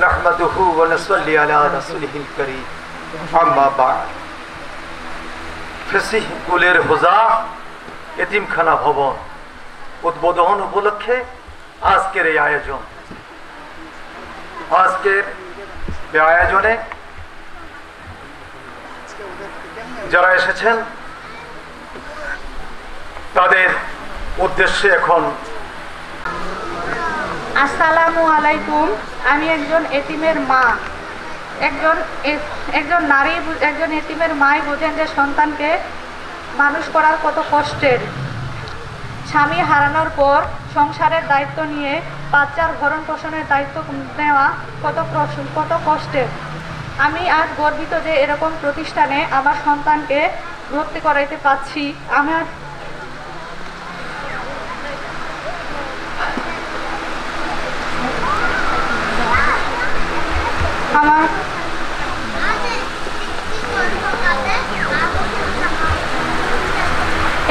নাহমাদুহু ওয়া নুসাল্লি আলা রাসূলিহিল কারীম আম্মা বা'দ। ফেসিহ কুলের হোজা এতিমখানা ভবন উদ্বোধন উপলক্ষে আজকের এই আয়োজন। আজকের এই আয়োজনে যারা এসেছেন তাদের উদ্দেশ্যে এখন আসসালামু আলাইকুম। আমি একজন এতিমের মা। একজন নারী, একজন এতিমের মাই বোঝেন যে সন্তানকে মানুষ করার কত কষ্টের। স্বামী হারানোর পর সংসারের দায়িত্ব নিয়ে বাচ্চার ভরণ পোষণের দায়িত্ব নেওয়া কত কষ্টের। আমি আজ গর্বিত যে এরকম প্রতিষ্ঠানে আমার সন্তানকে ভর্তি করাইতে পারছি। আমার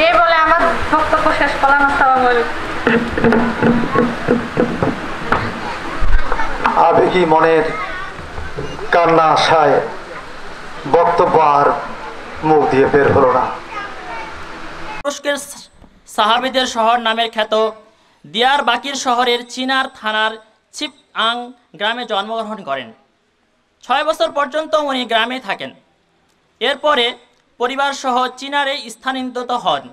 এই বলে আমার বক্তব্য শেষ করলাম। আসসালামু আলাইকুম। আবেগী মনের কান্না আশায় বক্তব্য আর মুখ দিয়ে বের হলো না। তুরস্কের সাহাবিদের শহর নামের খ্যাত দিয়ারবাকির শহরের চিনার থানার চিপআং গ্রামে জন্মগ্রহণ করেন। 6 বছর পর্যন্ত উনি গ্রামে থাকেন। এরপরে পরিবার সহ চিনারে স্থানান্তরিত হন।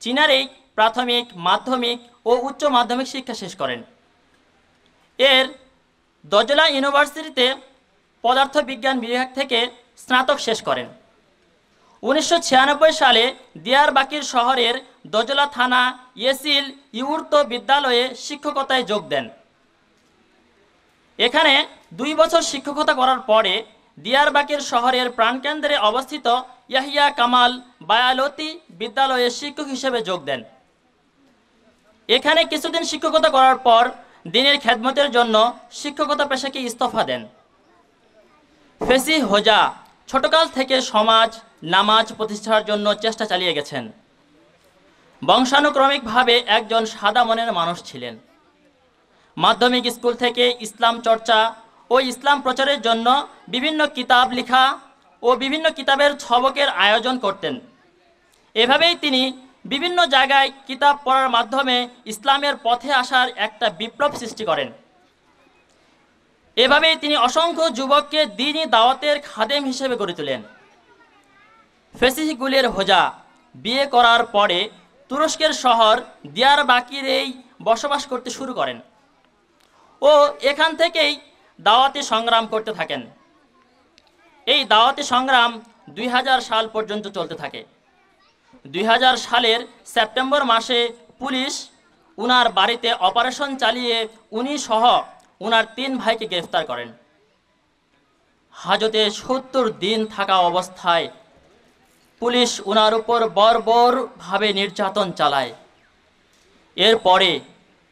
চিনারেই প্রাথমিক, মাধ্যমিক ও উচ্চ মাধ্যমিক শিক্ষা শেষ করেন। এর দজলা ইউনিভার্সিটিতে পদার্থবিজ্ঞান বিভাগ থেকে স্নাতক শেষ করেন। 1996 সালে দিয়ারবাকির শহরের দজলা থানা ইয়েসিল ইউর্ত বিদ্যালয়ে শিক্ষকতায় যোগ দেন। এখানে 2 বছর শিক্ষকতা করার পরে দিয়ারবাকির শহরের প্রাণকেন্দ্রে অবস্থিত ইয়াহিয়া কামাল বায়ালতি বিদ্যালয়ে শিক্ষক হিসেবে যোগ দেন। এখানে কিছুদিন শিক্ষকতা করার পর দিনের খেদমতের জন্য শিক্ষকতা পেশাকে ইস্তফা দেন। ফেসিহ হোজা ছোটকাল থেকে সমাজ নামাজ প্রতিষ্ঠার জন্য চেষ্টা চালিয়ে গেছেন। বংশানুক্রমিকভাবে একজন সাদা মনের মানুষ ছিলেন। মাধ্যমিক স্কুল থেকে ইসলাম চর্চা ও ইসলাম প্রচারের জন্য বিভিন্ন কিতাব লেখা ও বিভিন্ন কিতাবের সবকের আয়োজন করতেন। এভাবেই তিনি বিভিন্ন জায়গায় কিতাব পড়ার মাধ্যমে ইসলামের পথে আসার একটা বিপ্লব সৃষ্টি করেন। এভাবেই তিনি অসংখ্য যুবককে দ্বীনি দাওয়াতের খাদেম হিসেবে গড়ে তোলেন। ফেসিহ গুলের হোজা বিয়ে করার পরে তুরস্কের শহর দিয়ারবাকিরেই বসবাস করতে শুরু করেন ও এখান থেকেই দাওয়াতি সংগ্রাম করতে থাকেন। এই দাওয়াতি সংগ্রাম 2000 সাল পর্যন্ত চলতে থাকে। 2000 সালের সেপ্টেম্বর মাসে পুলিশ উনার বাড়িতে অপারেশন চালিয়ে উনি সহ উনার 3 ভাইকে গ্রেফতার করেন। হাজতে 70 দিন থাকা অবস্থায় পুলিশ উনার উপর বর্বরভাবে নির্যাতন চালায়। এরপরে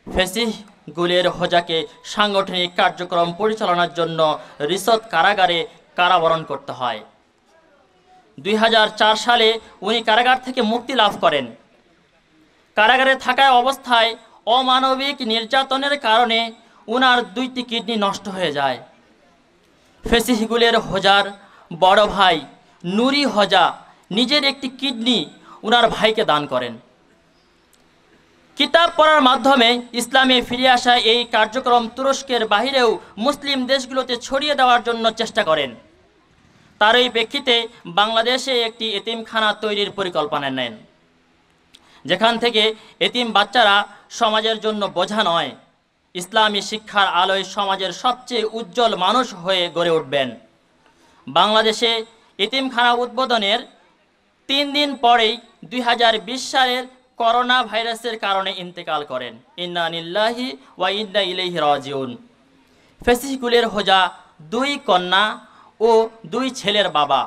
ফেসিহ গুলের হোজাকে সাংগঠনিক কার্যক্রম পরিচালনার জন্য রিসদ কারাগারে কারাবরণ করতে হয়। 2004 সালে উনি কারাগার থেকে মুক্তি লাভ করেন। কারাগারে থাকা অবস্থায় অমানবিক নির্যাতনের কারণে উনার 2টি কিডনি নষ্ট হয়ে যায়। ফেসিহ গুলের হোজার বড় ভাই নুরি হোজা নিজের একটি কিডনি উনার ভাইকে দান করেন। কিতাব পড়ার মাধ্যমে ইসলামে ফিরে আসা এই কার্যক্রম তুরস্কের বাহিরেও মুসলিম দেশগুলোতে ছড়িয়ে দেওয়ার জন্য চেষ্টা করেন। তারই প্রেক্ষিতে বাংলাদেশে একটি এতিমখানা তৈরির পরিকল্পনা নেন, যেখান থেকে এতিম বাচ্চারা সমাজের জন্য বোঝা নয়, ইসলামী শিক্ষার আলোয় সমাজের সবচেয়ে উজ্জ্বল মানুষ হয়ে গড়ে উঠবেন। বাংলাদেশে এতিমখানা উদ্বোধনের 3 দিন পরেই 2020 সালের করোনা ভাইরাসের কারণে ইন্তেকাল করেন। ইন্না লিল্লাহি ওয়া ইন্না ইলাইহি রাজিউন। ফেসিহ গুলের হোজা 2 কন্যা ও 2 ছেলের বাবা।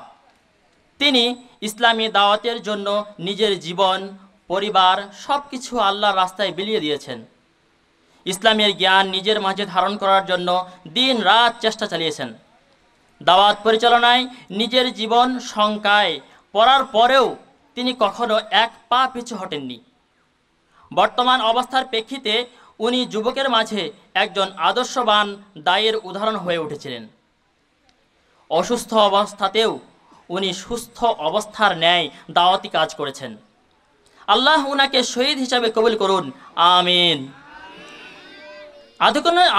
তিনি ইসলামী দাওয়াতের জন্য নিজের জীবন, পরিবার সবকিছু আল্লাহর রাস্তায় বিলিয়ে দিয়েছেন। ইসলামের জ্ঞান নিজের মাঝে ধারণ করার জন্য দিন রাত চেষ্টা চালিয়েছেন। দাওয়াত পরিচালনায় নিজের জীবন শঙ্কায় পড়ার পরেও তিনি কখনো 1 পা পিছু হটেননি। বর্তমান অবস্থার প্রেক্ষিতে উনি যুবকের মাঝে একজন আদর্শবান দায়ের উদাহরণ হয়ে উঠেছিলেন। অসুস্থ অবস্থাতেও উনি সুস্থ অবস্থার ন্যায় দাওয়াতি কাজ করেছেন। আল্লাহ উনাকে শহীদ হিসাবে কবুল করুন, আমিন।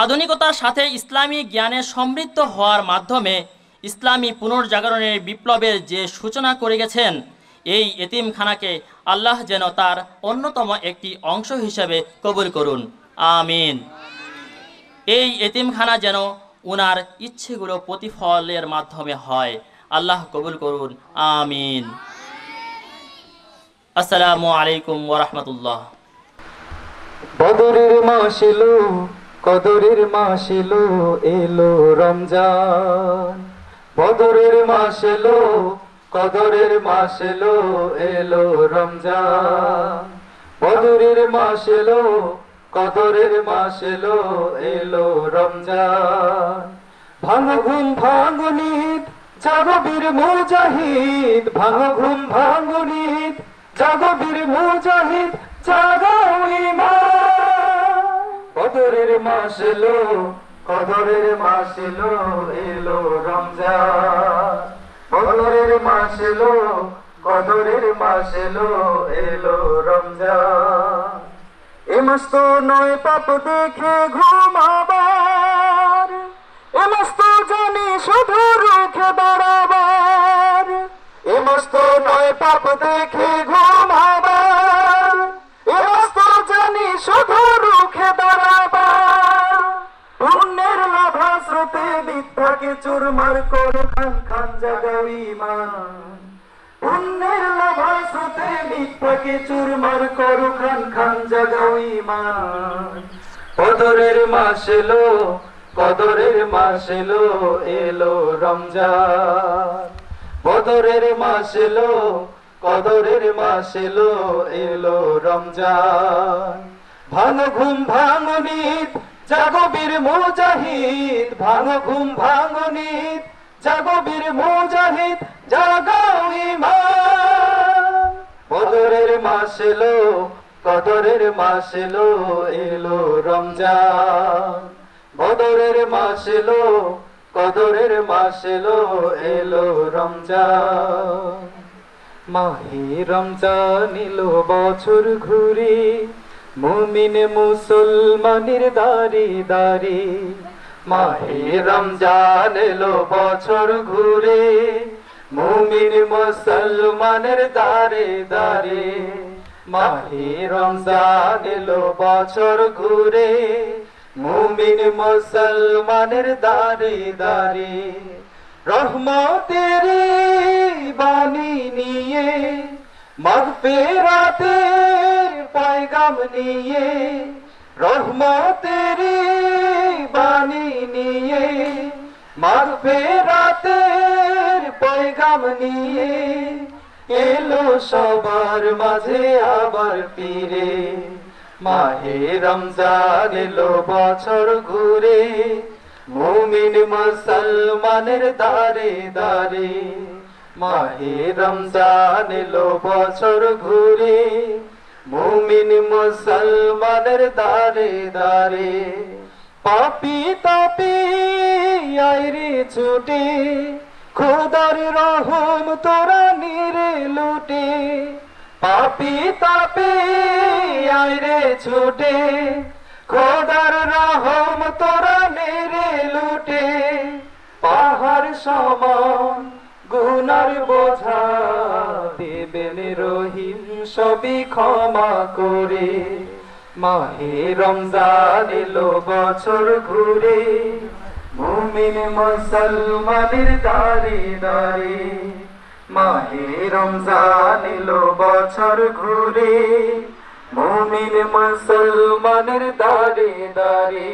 আধুনিকতার সাথে ইসলামী জ্ঞানে সমৃদ্ধ হওয়ার মাধ্যমে ইসলামী পুনর্জাগরণের বিপ্লবের যে সূচনা করে গেছেন, এই এতিমখানাকে আল্লাহ যেন তার অন্যতম একটি অংশ হিসেবে কবুল করুন, আমিন। এই এতিমখানা যেন উনার ইচ্ছেগুলো প্রতিফলের মাধ্যমে হয়, আল্লাহ কবুল করুন, আমিন। আসসালামু আলাইকুম ওয়া রাহমাতুল্লাহ। বদরের মাস এলো, কদরের মাস এলো, এলো রমজান। বদরের মাস এলো, কদরের মাস এলো, এলো রমজান। বদরের মাস এলো, কদরের মাস এলো, এলো রমজান। ভাঙো ঘুম ভাঙো নিদ, জাগো বীর মুজাহিদ। ভাঙো ঘুম ভাঙো নিদ, জাগো বীর মুজাহিদ, জাগাও ঈমান। বদরের মাস এলো, কদরের মাস এলো, এলো রমজান। বদরের মাস এলো, কদরের মাস এলো, এলো রমজান। এ মাস তো নয় পাপ দেখে ঘুমাবার, এ মাস তো জানি শুধু রুখে দাঁড়াবার। এ মাস তো নয় পাপ দেখে ঘুমাবার, এ মাস তো জানি শুধু রুখে দাঁড়াবার। পুণ্যের লাভা স্রোতে মিথ্যাকে চুরমার করো, খান খান জাগাও ঈমান। পুণ্যের লাভা স্রোতে মিথ্যাকে চুরমার করো, খান খান জাগাও ঈমান। বদরের মাস এলো, কদরের মাস এলো, এলো রমজান। বদরের মাস এলো, কদরের মাস এলো, এলো রমজান। ভাঙো ঘুম ভাঙো নিদ, জাগো বীর মুজাহিদ। ভাঙো ঘুম ভাঙো নিদ, জাগো বীর মুজাহিদ, জাগাও ঈমান। বদরের মাস এলো, কদরের মাস এলো, এলো রমজান। বদরের মাস এলো, কদরের মাস এলো, এলো রমজান। মাহে রমজান এলো বছর ঘুরে, মুমিন মুসলমানের দাঁড়ি দাঁড়ি। মাহে রমজান এলো বছর ঘুরে, মুমিন মুসলমানের দাঁড়ে দাঁড়ে। মাহে রমজান এলো বছর ঘুরে, মুমিন মুসলমানের দাঁড়ে দাঁড়ে। রহমতের বাণী নিয়ে, মাগফিরাতের পয়গাম নিয়ে। রহমতের বাণী নিয়ে, মাগফিরাতের পয়গাম নিয়ে। এলো সবার মাঝে আবার ফিরে, মাহে রমজান এলো বছর ঘুরে, মুমিন মুসলমানের দাঁড়ে দাঁড়ে। মাহে রমজান এলো বছর ঘুরে, মুমিন মুসলমানের দাঁড়ে দাঁড়ে। পাপি তাপি আইরে ছুটে, খোদার রহম তোরা নিরে লুটে। পাপি তাপি আইরে ছুটে, খোদার রহম তোরা নিরে লুটে। পাহাড় সমান গুনার বোঝা দেবেন রহিম সবই ক্ষমা করে। মাহে রমজান এলো বছর ঘুরে, মুমিন মুসলমানের দাঁড়ে দাঁড়ে। মাহে রমজান এলো বছর ঘুরে, মুমিন মুসলমানের দাঁড়ে দাঁড়ে।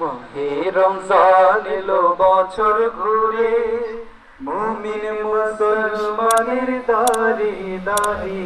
মাহে রমজান এলো বছর ঘুরে, মুমিন মুসলমানের দাঁড়ে দাঁড়ে।